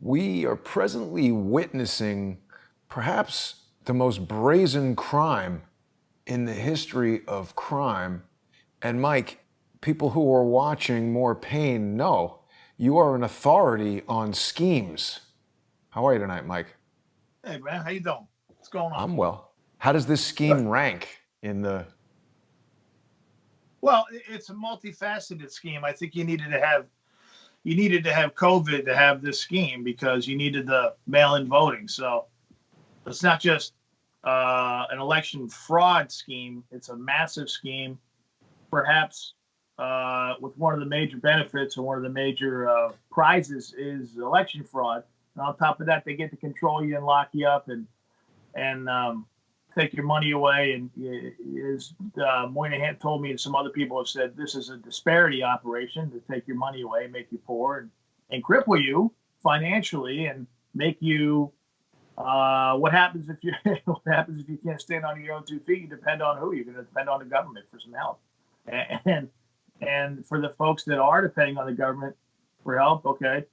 We are presently witnessing perhaps the most brazen crime in the history of crime. And Mike, people who are watching More Pain know you are an authority on schemes. How are you tonight, Mike? Hey man, how you doing? What's going on? I'm well. How does this scheme rank in the... Well, it's a multifaceted scheme. I think you needed to have COVID to have this scheme because you needed the mail-in voting. So it's not just an election fraud scheme; it's a massive scheme. Perhaps with one of the major benefits or one of the major prizes is election fraud. And on top of that, they get to control you and lock you up and take your money away. And as Moynihan told me, and some other people have said, this is a disparity operation to take your money away, make you poor, and cripple you financially, and make you. What happens if you what happens if you can't stand on your own 2 feet? You depend on who? You're going to depend on the government for some help, and for the folks that are depending on the government for help, okay,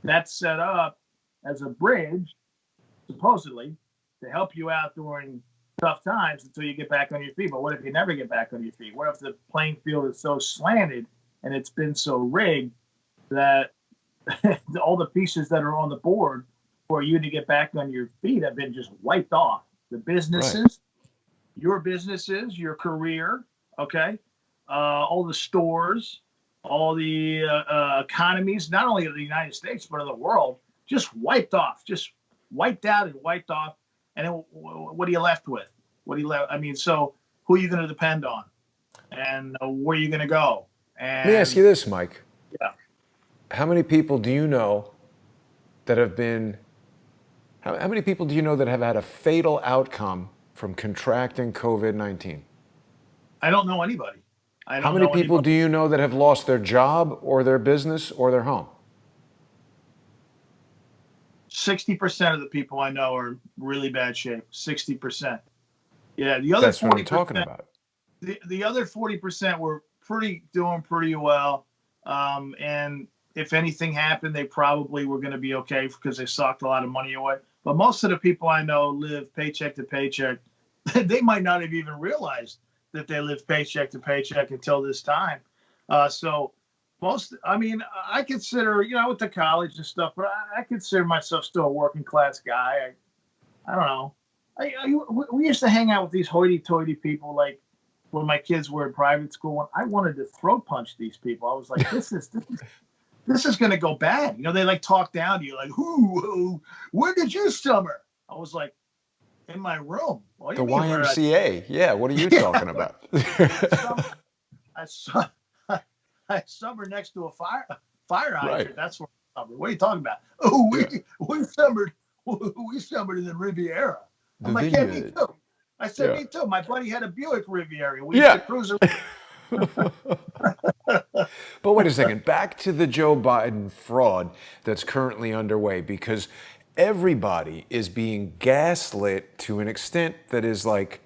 that's set up as a bridge, supposedly, to help you out during tough times until you get back on your feet. But what if you never get back on your feet? What if the playing field is so slanted and it's been so rigged that all the pieces that are on the board for you to get back on your feet have been just wiped off? The businesses, right. Your businesses, your career, okay, all the stores, all the economies, not only of the United States, but of the world, just wiped off, just wiped out and wiped off. And then what are you left with? What are you left? I mean, so who are you going to depend on? And where are you going to go? And let me ask you this, Mike. Yeah. How many people do you know that have been, how many people do you know that have had a fatal outcome from contracting COVID-19? I don't know anybody. How many people do you know that have lost their job or their business or their home? 60% of the people I know are in really bad shape. 60%. Yeah, the other That's 40%, what I'm talking about. The other 40% were doing pretty well. And if anything happened, they probably were going to be okay because they socked a lot of money away. But most of the people I know live paycheck to paycheck. They might not have even realized that they live paycheck to paycheck until this time. So I consider, I went to college and stuff, but I consider myself still a working class guy. I don't know. We used to hang out with these hoity-toity people, like when my kids were in private school. I wanted to throat punch these people. I was like, this is going to go bad. They like talk down to you, like, where did you summer? I was like, in my room. The YMCA. Yeah, what are you talking about? I summer next to a fire hydrant. Right. That's where I summer. What are you talking about? Oh, we summered in the Riviera. I'm like, yeah, me too. I said, me too. My buddy had a Buick Riviera. We used to cruise around. But wait a second. Back to the Joe Biden fraud that's currently underway, because everybody is being gaslit to an extent that is like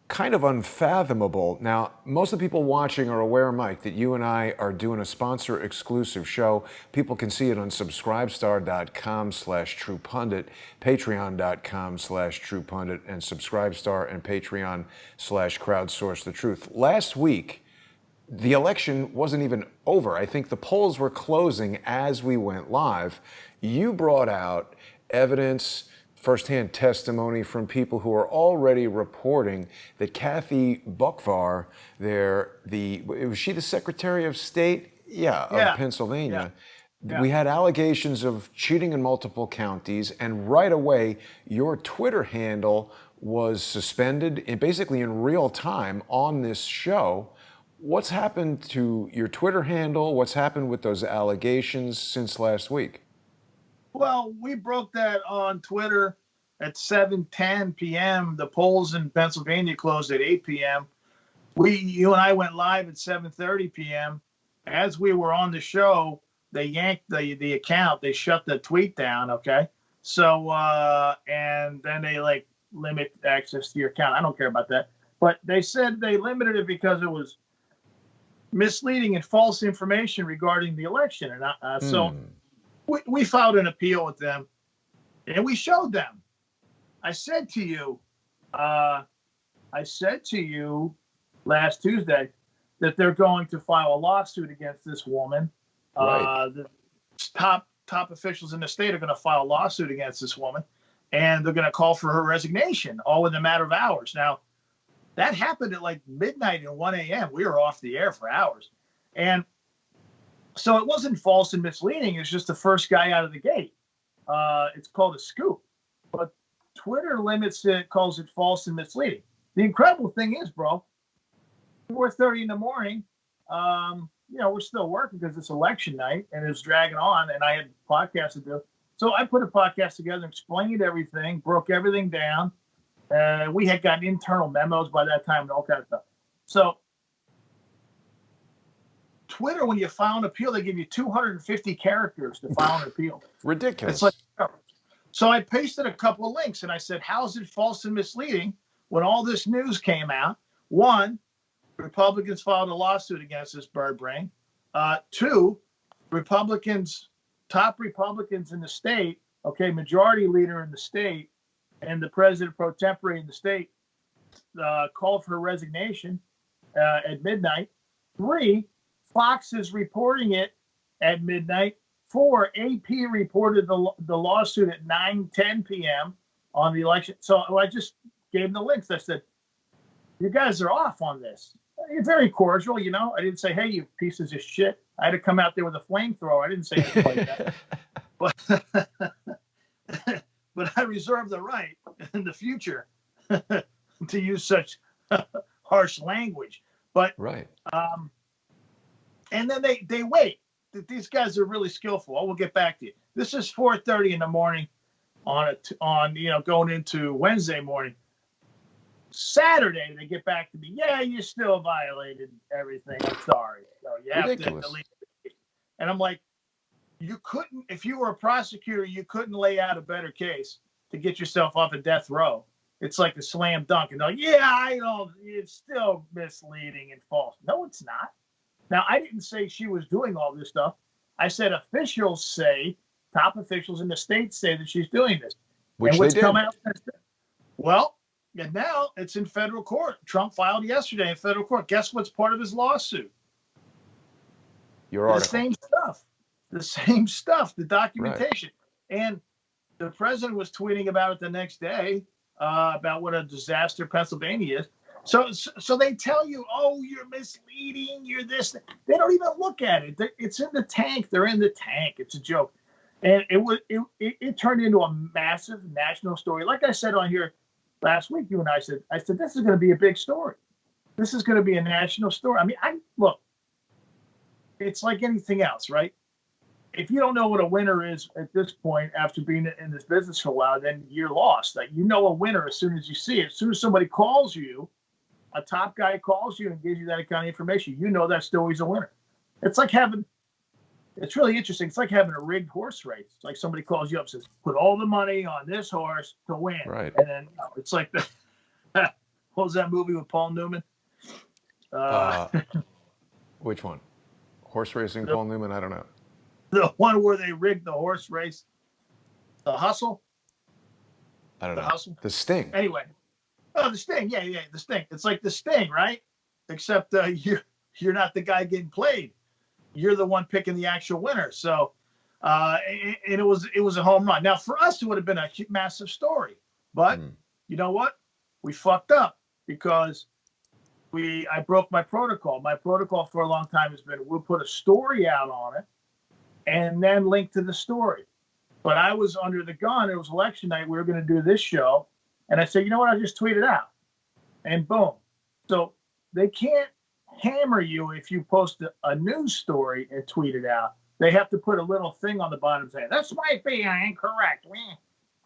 kind of unfathomable. Now, most of the people watching are aware, Mike, that you and I are doing a sponsor exclusive show. People can see it on subscribestar.com/truepundit, patreon.com/truepundit, and Subscribestar and Patreon/crowdsourcethetruth. Last week, the election wasn't even over. I think the polls were closing as we went live. You brought out evidence, firsthand testimony from people who are already reporting that Kathy Buckvar, was she the Secretary of State? Of Pennsylvania. Yeah. We had allegations of cheating in multiple counties, and right away, your Twitter handle was suspended, and basically in real time on this show. What's happened to your Twitter handle? What's happened with those allegations since last week? Well, we broke that on Twitter at 7:10 p.m. The polls in Pennsylvania closed at 8 p.m. You and I went live at 7:30 p.m. As we were on the show, they yanked the account. They shut the tweet down, okay? So, and then they, limit access to your account. I don't care about that. But they said they limited it because it was misleading and false information regarding the election. And so we filed an appeal with them, and we showed them. I said to you last Tuesday that they're going to file a lawsuit against this woman. Right. The top officials in the state are going to file a lawsuit against this woman, and they're going to call for her resignation, all in a matter of hours. Now, that happened at like midnight and 1 a.m. We were off the air for hours. And so it wasn't false and misleading. It's just the first guy out of the gate. It's called a scoop. But Twitter limits it, calls it false and misleading. The incredible thing is, bro, 4:30 in the morning, we're still working because it's election night and it's dragging on, and I had podcasts to do. So I put a podcast together, explained everything, broke everything down. We had gotten internal memos by that time and all kinds of stuff. So Twitter, when you file an appeal, they give you 250 characters to file an appeal. Ridiculous. It's like, so I pasted a couple of links and I said, how is it false and misleading when all this news came out? One, Republicans filed a lawsuit against this bird brain. Two, top Republicans in the state, majority leader in the state, and the president pro tempore in the state called for her resignation at midnight. Three, Fox is reporting it at midnight. Four, AP reported the lawsuit at 9:10 p.m. on the election. So I just gave them the links. I said, you guys are off on this. You're very cordial, I didn't say, hey, you pieces of shit. I had to come out there with a flamethrower. I didn't say anything like that. But I reserve the right in the future to use such harsh language. But right. And then they wait. These guys are really skillful. We'll get back to you. This is 4:30 in the morning on going into Wednesday morning. Saturday they get back to me. Yeah, you still violated everything. I'm sorry. So you have Ridiculous. to delete it. And I'm like, you couldn't, if you were a prosecutor, you couldn't lay out a better case to get yourself off a death row. It's like a slam dunk. And they're like, yeah, I know, it's still misleading and false. No, it's not. Now, I didn't say she was doing all this stuff. I said officials say, top officials in the state say that she's doing this. Which and what's they did. come out? Well, and now it's in federal court. Trump filed yesterday in federal court. Guess what's part of his lawsuit? Your article. The same stuff, the documentation. Right. And the president was tweeting about it the next day, about what a disaster Pennsylvania is. So they tell you, oh, you're misleading, you're this. They don't even look at it. It's in the tank. They're in the tank. It's a joke. And it turned into a massive national story. Like I said on here last week, you and I said, this is going to be a big story. This is going to be a national story. I mean, look, it's like anything else, right? If you don't know what a winner is at this point after being in this business for a while, then you're lost. Like, you know a winner as soon as you see it. As soon as somebody calls you, a top guy calls you and gives you that kind of information, you know that story's a winner. It's really interesting. It's like having a rigged horse race. It's like somebody calls you up and says, put all the money on this horse to win. Right. And then it's like, what was that movie with Paul Newman? Which one? Horse racing, Paul Newman? I don't know. The one where they rigged the horse race. The Hustle? I don't know. Hustle? The Sting. Anyway. Oh, the Sting. Yeah, the Sting. It's like the Sting, right? Except you're not the guy getting played. You're the one picking the actual winner. So, and it was a home run. Now, for us, it would have been a massive story. But you know what? We fucked up because I broke my protocol. My protocol for a long time has been we'll put a story out on it and then link to the story. But I was under the gun. It was election night. We were going to do this show. And I said, you know what? I'll just tweet it out. And boom. So they can't hammer you if you post a news story and tweet it out. They have to put a little thing on the bottom saying, this might be incorrect.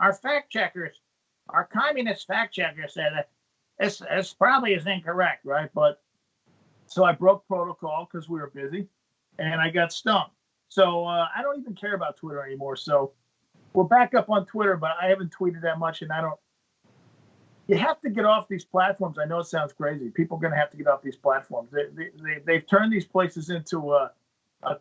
Our fact checkers, our communist fact checkers said that this probably is incorrect, right? But so I broke protocol because we were busy and I got stung. So I don't even care about Twitter anymore. So we're back up on Twitter, but I haven't tweeted that much and you have to get off these platforms. I know it sounds crazy. People are going to have to get off these platforms. They've turned these places into a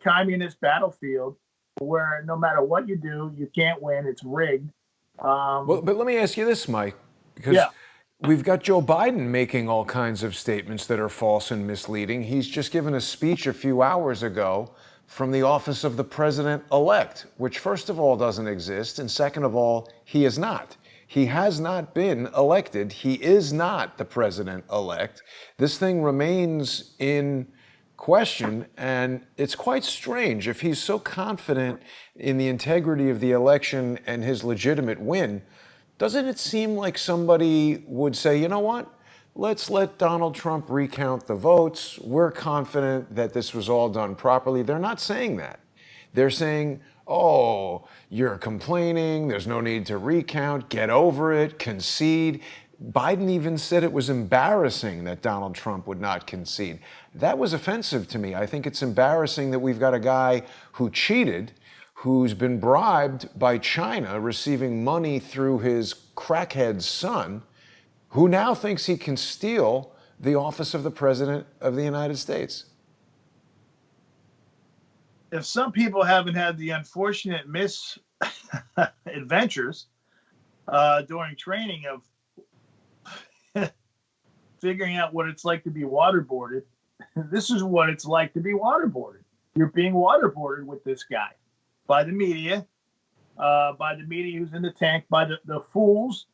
communist battlefield. where no matter what you do, you can't win. It's rigged. Well, but let me ask you this, Mike, Yeah. because we've got Joe Biden making all kinds of statements that are false and misleading. He's just given a speech a few hours ago from the office of the president-elect, which first of all doesn't exist, and second of all, he is not. He has not been elected. He is not the president-elect. This thing remains in question, and it's quite strange. If he's so confident in the integrity of the election and his legitimate win, doesn't it seem like somebody would say, you know what? Let's let Donald Trump recount the votes. We're confident that this was all done properly. They're not saying that. They're saying, oh, you're complaining. There's no need to recount. Get over it. Concede. Biden even said it was embarrassing that Donald Trump would not concede. That was offensive to me. I think it's embarrassing that we've got a guy who cheated, who's been bribed by China, receiving money through his crackhead son, who now thinks he can steal the office of the President of the United States. If some people haven't had the unfortunate misadventures during training of figuring out what it's like to be waterboarded, this is what it's like to be waterboarded. You're being waterboarded with this guy by the media who's in the tank, by the fools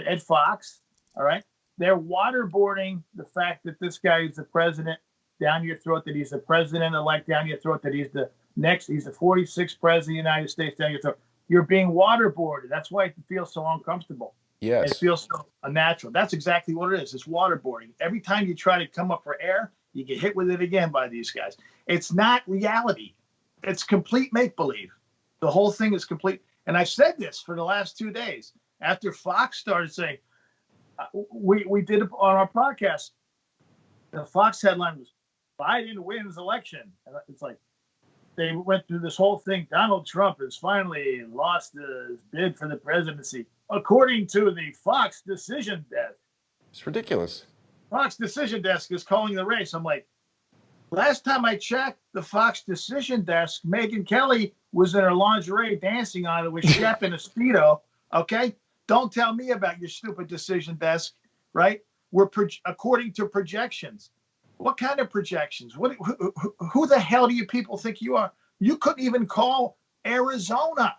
at Fox. All right. They're waterboarding the fact that this guy is the president down your throat, that he's the president-elect down your throat, that he's the 46th president of the United States down your throat. You're being waterboarded. That's why it feels so uncomfortable. Yes. It feels so unnatural. That's exactly what it is. It's waterboarding. Every time you try to come up for air, you get hit with it again by these guys. It's not reality. It's complete make-believe. The whole thing is complete. And I've said this for the last 2 days. After Fox started saying, we did it on our podcast, the Fox headline was, Biden wins election. And it's like, they went through this whole thing. Donald Trump has finally lost his bid for the presidency, according to the Fox decision desk. It's ridiculous. Fox decision desk is calling the race. I'm like, last time I checked the Fox decision desk, Megyn Kelly was in her lingerie dancing on it with Shep in a Speedo. Okay? Don't tell me about your stupid decision desk, right? We're according to projections. What kind of projections? Who the hell do you people think you are? You couldn't even call Arizona.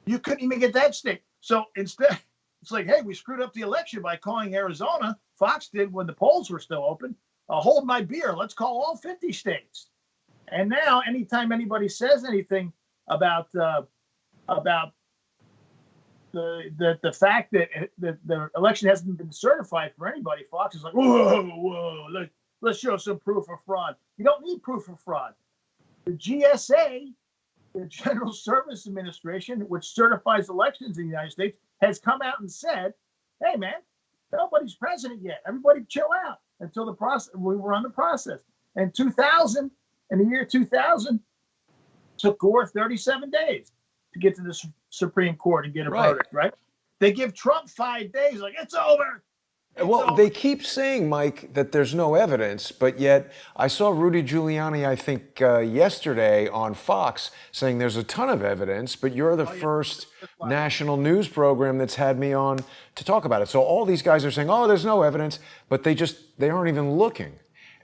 You couldn't even get that state. So instead, it's like, hey, we screwed up the election by calling Arizona. Fox did when the polls were still open. Hold my beer. Let's call all 50 states. And now, anytime anybody says anything about the fact that the election hasn't been certified for anybody, Fox is like, whoa, let's show some proof of fraud. You don't need proof of fraud. The GSA, the General Service Administration, which certifies elections in the United States, has come out and said, hey, man, nobody's president yet. Everybody chill out until the process. We were on the process. And in the year 2000, took Gore 37 days to get to the Supreme Court and get a verdict, right? They give Trump 5 days, like, it's over. Well, they keep saying, Mike, that there's no evidence, but yet I saw Rudy Giuliani, I think, yesterday on Fox saying there's a ton of evidence, but you're the first national news program that's had me on to talk about it. So all these guys are saying, oh, there's no evidence, but they aren't even looking.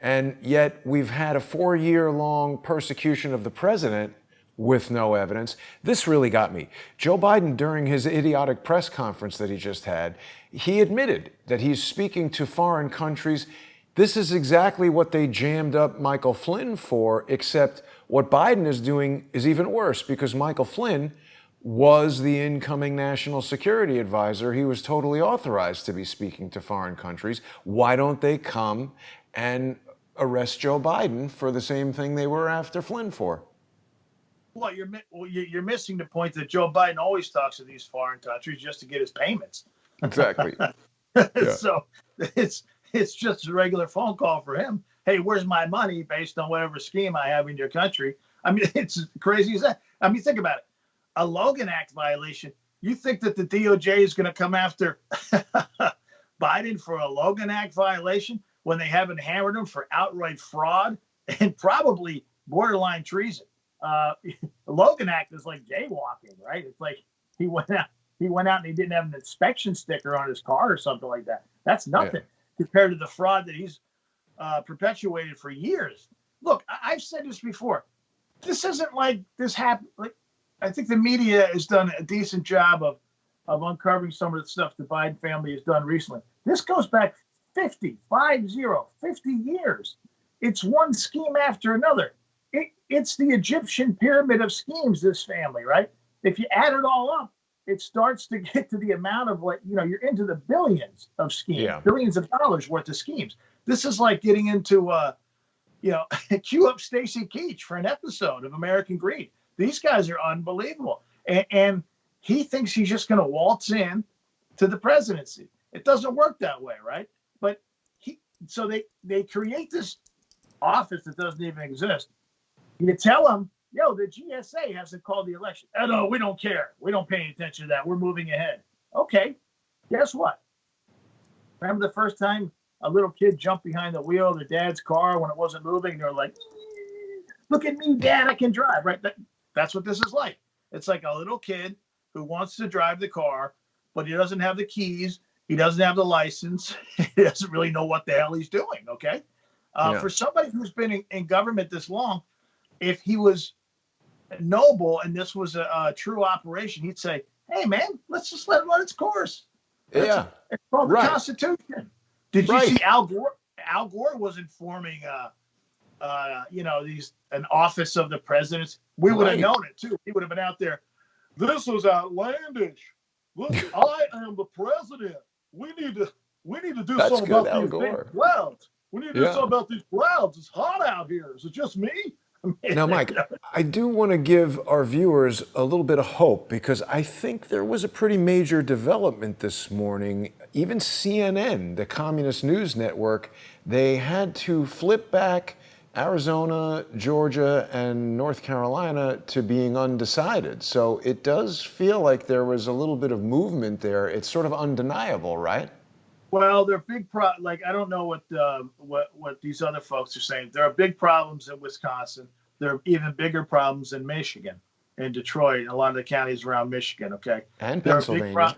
And yet we've had a 4-year-long persecution of the president with no evidence. This really got me. Joe Biden, during his idiotic press conference that he just had, he admitted that he's speaking to foreign countries. This is exactly what they jammed up Michael Flynn for, except what Biden is doing is even worse, because Michael Flynn was the incoming national security advisor. He was totally authorized to be speaking to foreign countries. Why don't they come and arrest Joe Biden for the same thing they were after Flynn for? Well, you're missing the point that Joe Biden always talks to these foreign countries just to get his payments. Exactly. Yeah. So it's just a regular phone call for him. Hey, where's my money based on whatever scheme I have in your country? I mean, it's crazy as that. I mean, think about it. A Logan Act violation. You think that the DOJ is going to come after Biden for a Logan Act violation when they haven't hammered him for outright fraud and probably borderline treason? Logan Act is like jaywalking, right? It's like he went out, and he didn't have an inspection sticker on his car or something like that. That's nothing compared to the fraud that he's perpetuated for years. Look, I've said this before. This isn't like this happened. Like, I think the media has done a decent job of uncovering some of the stuff the Biden family has done recently. This goes back 50 years. It's one scheme after another. It's the Egyptian pyramid of schemes, this family, right? If you add it all up, it starts to get to the amount of what, you're into the billions of schemes, billions of dollars worth of schemes. This is like getting into, cue up Stacy Keach for an episode of American Greed. These guys are unbelievable. And he thinks he's just going to waltz in to the presidency. It doesn't work that way, right? But so they create this office that doesn't even exist. You tell them, the GSA hasn't called the election. Oh, no, we don't care. We don't pay any attention to that. We're moving ahead. Okay, guess what? Remember the first time a little kid jumped behind the wheel of their dad's car when it wasn't moving? They're like, look at me, Dad, I can drive, right? That's what this is like. It's like a little kid who wants to drive the car, but he doesn't have the keys. He doesn't have the license. He doesn't really know what the hell he's doing, okay? For somebody who's been in government this long, if he was noble and this was a true operation, he'd say, hey, man, let's just let it run its course. It's called the Constitution. Did you see Al Gore? Al Gore was informing, an office of the presidents. We would have known it, too. He would have been out there. This is outlandish. Look, I am the president. We need to do something about these big clouds. We need to do something about these clouds. It's hot out here. Is it just me? Now, Mike, I do want to give our viewers a little bit of hope because I think there was a pretty major development this morning. Even CNN, the communist news network, they had to flip back Arizona, Georgia, and North Carolina to being undecided. So it does feel like there was a little bit of movement there. It's sort of undeniable, right? Well, there are big I don't know what these other folks are saying. There are big problems in Wisconsin. There are even bigger problems in Michigan, in Detroit, and a lot of the counties around Michigan. Okay, and Pennsylvania.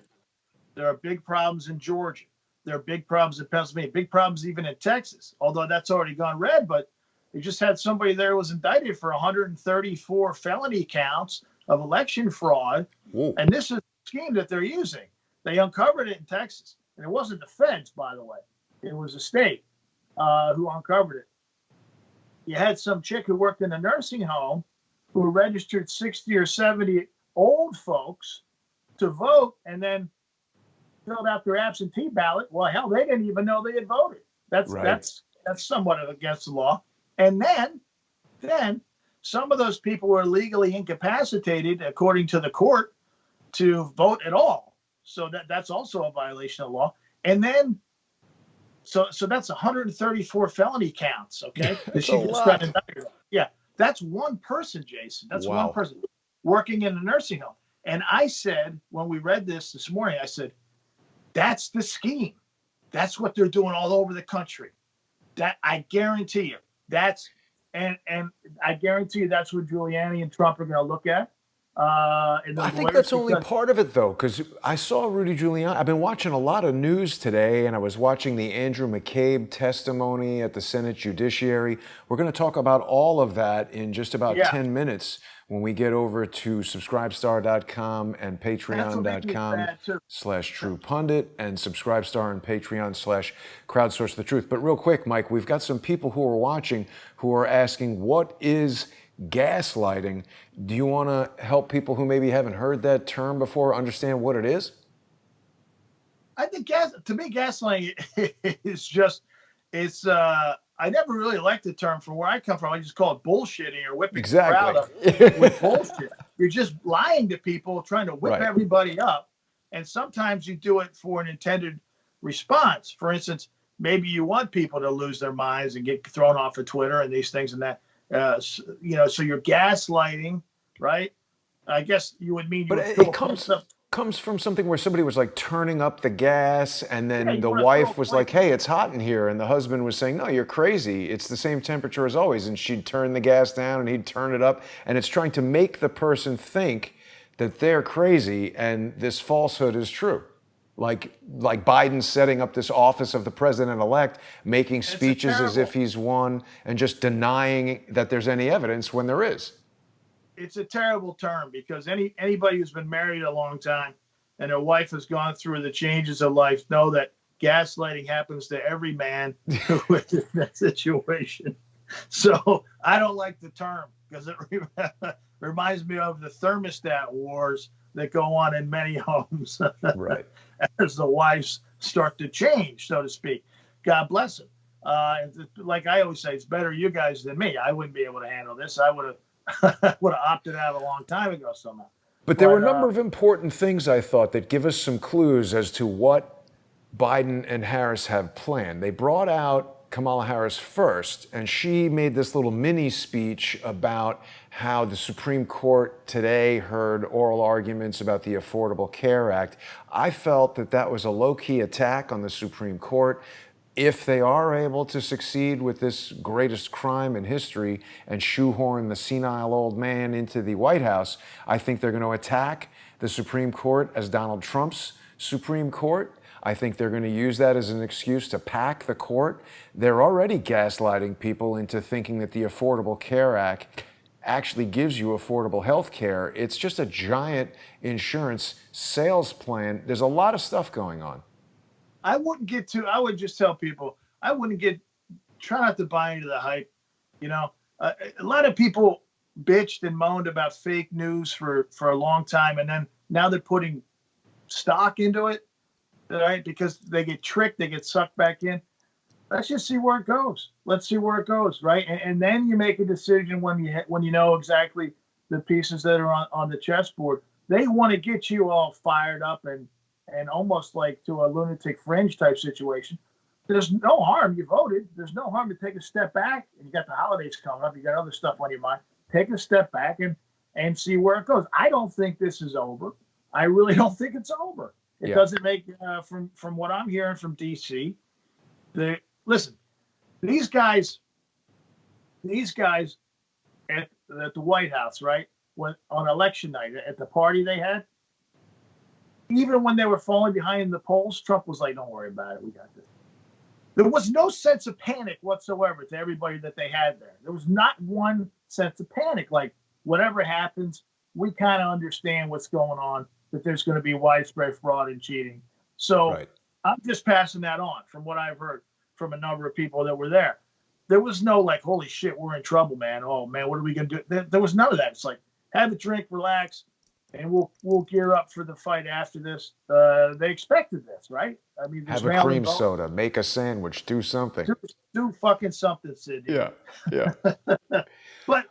There are big problems in Georgia. There are big problems in Pennsylvania. Big problems even in Texas, although that's already gone red. But they just had somebody there who was indicted for 134 felony counts of election fraud, and this is the scheme that they're using. They uncovered it in Texas. And it wasn't the feds, by the way. It was the state who uncovered it. You had some chick who worked in a nursing home who registered 60 or 70 old folks to vote and then filled out their absentee ballot. Well, hell, they didn't even know they had voted. That's somewhat against the law. And then some of those people were legally incapacitated, according to the court, to vote at all. So that's also a violation of law. And then, so that's 134 felony counts, okay? That's a lot. Yeah, that's one person, Jason. That's one person working in a nursing home. And I said, when we read this morning, I said, that's the scheme. That's what they're doing all over the country. That I guarantee you. And I guarantee you that's what Giuliani and Trump are going to look at. I think that's only part of it, though, because I saw Rudy Giuliani. I've been watching a lot of news today, and I was watching the Andrew McCabe testimony at the Senate Judiciary. We're going to talk about all of that in just about 10 minutes when we get over to subscribestar.com and patreon.com/TruePundit and Subscribestar and Patreon/Crowdsource the Truth. But real quick, Mike, we've got some people who are watching who are asking, what is gaslighting? Do you want to help people who maybe haven't heard that term before understand what it is? I think gaslighting is just, I never really liked the term from where I come from. I just call it bullshitting or whipping the crowd up with bullshit. You're just lying to people, trying to whip everybody up. And sometimes you do it for an intended response. For instance, maybe you want people to lose their minds and get thrown off of Twitter and these things and that. So you're gaslighting, right? I guess you would mean. But it comes comes from something where somebody was like turning up the gas, and Yeah, then you the wanna throw a wife was flame. like, hey, it's hot in here. And the husband was saying, no, you're crazy. It's the same temperature as always. And she'd turn the gas down and he'd turn it up. And it's trying to make the person think that they're crazy and this falsehood is true. Like Biden setting up this office of the president-elect, making It's a speeches as if terrible. he's won, and just denying that there's any evidence when there is. It's a terrible term because anybody who's been married a long time and their wife has gone through the changes of life know that gaslighting happens to every man who is in that situation. So I don't like the term because it reminds me of the thermostat wars that go on in many homes Right. as the wives start to change, so to speak. God bless them. Like I always say, it's better you guys than me. I wouldn't be able to handle this. I would have opted out a long time ago somehow. But there were a number of important things, I thought, that give us some clues as to what Biden and Harris have planned. They brought out Kamala Harris first, and she made this little mini speech about how the Supreme Court today heard oral arguments about the Affordable Care Act. I felt that that was a low-key attack on the Supreme Court. If they are able to succeed with this greatest crime in history and shoehorn the senile old man into the White House, I think they're going to attack the Supreme Court as Donald Trump's Supreme Court. I think they're going to use that as an excuse to pack the court. They're already gaslighting people into thinking that the Affordable Care Act actually gives you affordable health care. It's just a giant insurance sales plan. There's a lot of stuff going on. I would just tell people, try not to buy into the hype. You know, a lot of people bitched and moaned about fake news for a long time. And then now they're putting stock into it, right? Because they get tricked, they get sucked back in. Let's just see where it goes. Let's see where it goes, right? And then you make a decision when you know exactly the pieces that are on the chessboard. They want to get you all fired up and almost like to a lunatic fringe type situation. There's no harm. You voted. There's no harm to take a step back. And you got the holidays coming up. You got other stuff on your mind. Take a step back and see where it goes. I don't think this is over. I really don't think it's over. It doesn't make from what I'm hearing from DC. Listen, these guys at the White House, right? When on election night at the party they had, even when they were falling behind in the polls, Trump was like, don't worry about it. We got this. There was no sense of panic whatsoever to everybody that they had there. There was not one sense of panic. Like, whatever happens, we kind of understand what's going on, that there's going to be widespread fraud and cheating. So right. I'm just passing that on from what I've heard from a number of people that were there. There was no like, holy shit, we're in trouble, man. Oh, man, what are we going to do? There was none of that. It's like, have a drink, relax, and we'll gear up for the fight after this. They expected this, right? I mean, have a cream soda, make a sandwich, do something. Do fucking something, Sid. Yeah. but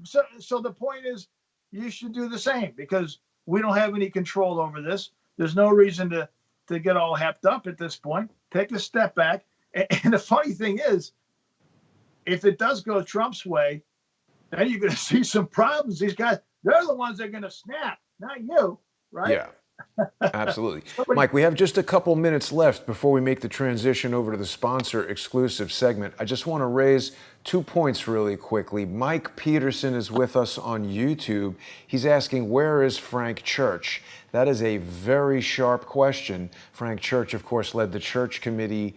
so the point is, you should do the same because we don't have any control over this. There's no reason to get all hepped up at this point. Take a step back. And the funny thing is, if it does go Trump's way, then you're going to see some problems. These guys, they're the ones that are going to snap, not you, right? Yeah, absolutely. Mike, we have just a couple minutes left before we make the transition over to the sponsor exclusive segment. I just want to raise 2 points really quickly. Mike Peterson is with us on YouTube. He's asking, where is Frank Church? That is a very sharp question. Frank Church, of course, led the Church Committee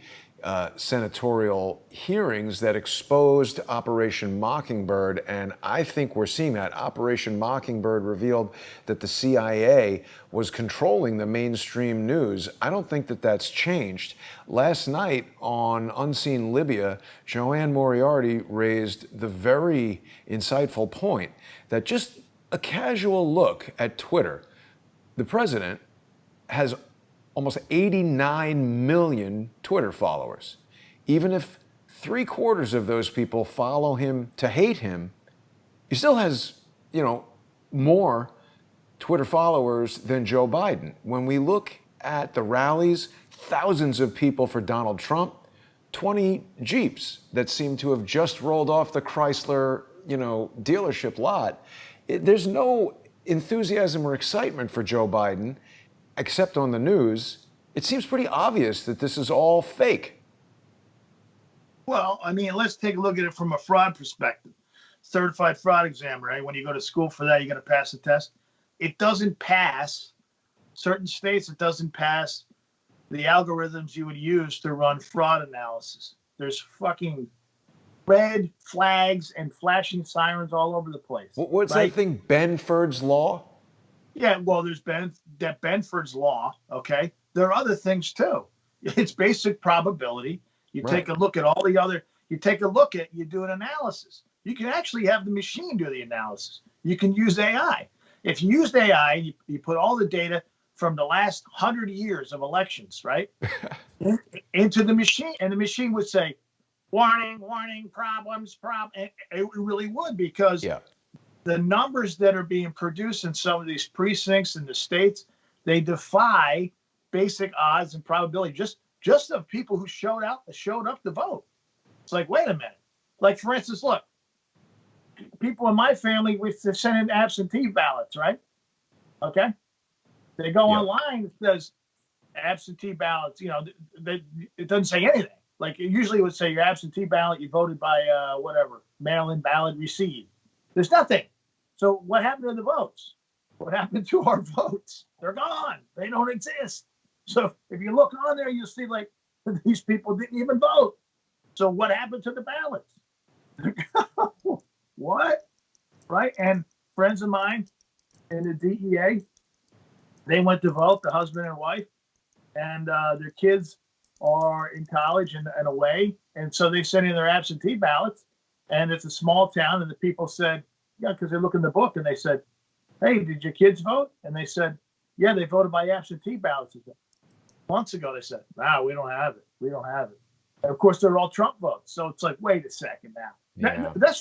senatorial hearings that exposed Operation Mockingbird, and I think we're seeing that. Operation Mockingbird revealed that the CIA was controlling the mainstream news. I don't think that that's changed. Last night on Unseen Libya, Joanne Moriarty raised the very insightful point that just a casual look at Twitter, the president has almost 89 million Twitter followers. Even if 3/4 of those people follow him to hate him, he still has, more Twitter followers than Joe Biden. When we look at the rallies, thousands of people for Donald Trump, 20 Jeeps that seem to have just rolled off the Chrysler, dealership lot. There's no enthusiasm or excitement for Joe Biden. except on the news, it seems pretty obvious that this is all fake. Well, I mean, let's take a look at it from a fraud perspective. Certified fraud exam, right? When you go to school for that, you got to pass the test. It doesn't pass certain states. It doesn't pass the algorithms you would use to run fraud analysis. There's fucking red flags and flashing sirens all over the place. What's right? that thing, Benford's Law? Yeah, well, there's Benford's Law, okay? There are other things too. It's basic probability. You take a look at all the other, you do an analysis. You can actually have the machine do the analysis. You can use AI. If you used AI, you put all the data from the last 100 years of elections, right? into the machine, and the machine would say, warning, warning, problems. And it really would, because the numbers that are being produced in some of these precincts in the states, they defy basic odds and probability just of people who showed up to vote. It's like, wait a minute. Like, for instance, look, people in my family, we send in absentee ballots, right? Okay. They go online, it says absentee ballots, it doesn't say anything. Like, usually it would say your absentee ballot, you voted by mail-in ballot received. There's nothing. So what happened to the votes? What happened to our votes? They're gone. They don't exist. So if you look on there, you'll see like these people didn't even vote. So what happened to the ballots? What? Right? And friends of mine in the DEA, they went to vote, the husband and wife, and their kids are in college and away. And so they sent in their absentee ballots, and it's a small town. And the people said, yeah, because they look in the book, and they said, hey, did your kids vote? And they said, yeah, they voted by absentee ballots. Months ago, they said, no, we don't have it. We don't have it. And of course, they're all Trump votes. So it's like, wait a second now. Yeah. That's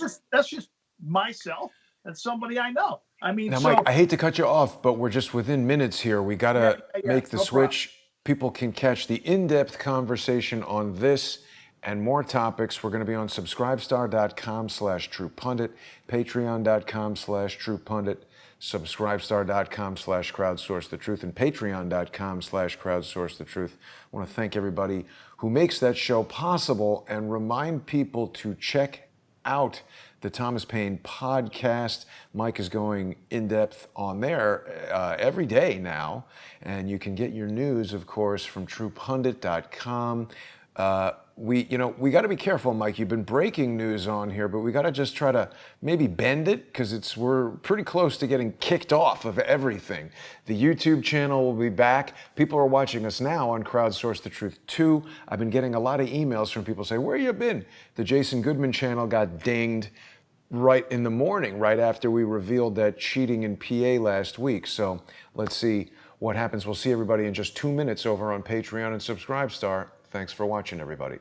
just myself and somebody I know. I mean, now, Mike, I hate to cut you off, but we're just within minutes here. We got to make the switch. Problem. People can catch the in-depth conversation on this and more topics. We're going to be on subscribestar.com/truepundit, patreon.com/truepundit, subscribestar.com/crowdsourcethetruth, and patreon.com/crowdsourcethetruth. I want to thank everybody who makes that show possible and remind people to check out the Thomas Paine podcast. Mike is going in depth on there every day now, and you can get your news, of course, from truepundit.com. We got to be careful, Mike. You've been breaking news on here, but we got to just try to maybe bend it, because we're pretty close to getting kicked off of everything. The YouTube channel will be back. People are watching us now on Crowdsource the Truth 2. I've been getting a lot of emails from people saying, where you been? The Jason Goodman channel got dinged right in the morning, right after we revealed that cheating in PA last week. So let's see what happens. We'll see everybody in just 2 minutes over on Patreon and Subscribestar. Thanks for watching, everybody.